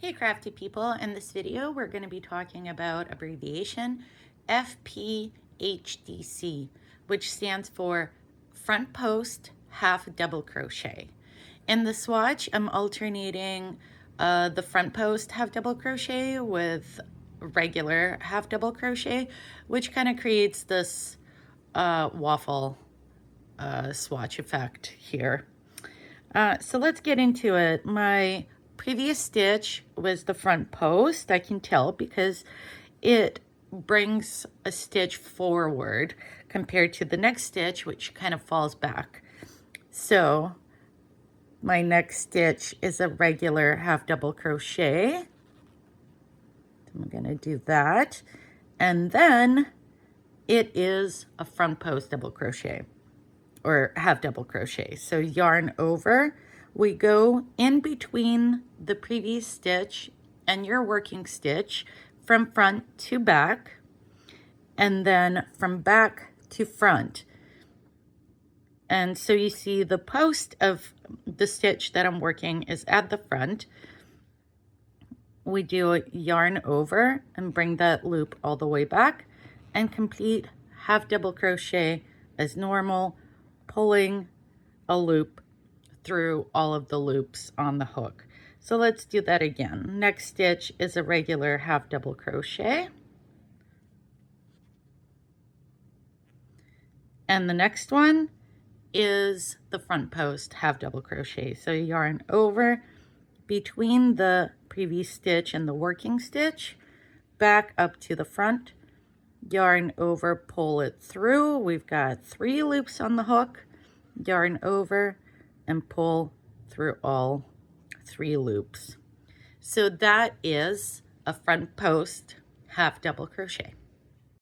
Hey crafty people, in this video we're going to be talking about abbreviation FPhdc, which stands for front post half double crochet. In the swatch I'm alternating the front post half double crochet with regular half double crochet, which kind of creates this waffle swatch effect here. So let's get into it. My previous stitch was the front post. I can tell because it brings a stitch forward compared to the next stitch, which kind of falls back. So my next stitch is a regular half double crochet. I'm going to do that. And then it is a front post double crochet or half double crochet. So yarn over, we go in between the previous stitch and your working stitch from front to back, and then from back to front. And so you see the post of the stitch that I'm working is at the front. We do a yarn over and bring that loop all the way back and complete half double crochet as normal, pulling a loop through all of the loops on the hook. So let's do that again. Next stitch is a regular half double crochet. And the next one is the front post half double crochet. So yarn over between the previous stitch and the working stitch, back up to the front, yarn over, pull it through. We've got 3 loops on the hook, yarn over and pull through all 3 loops. So that is a front post half double crochet.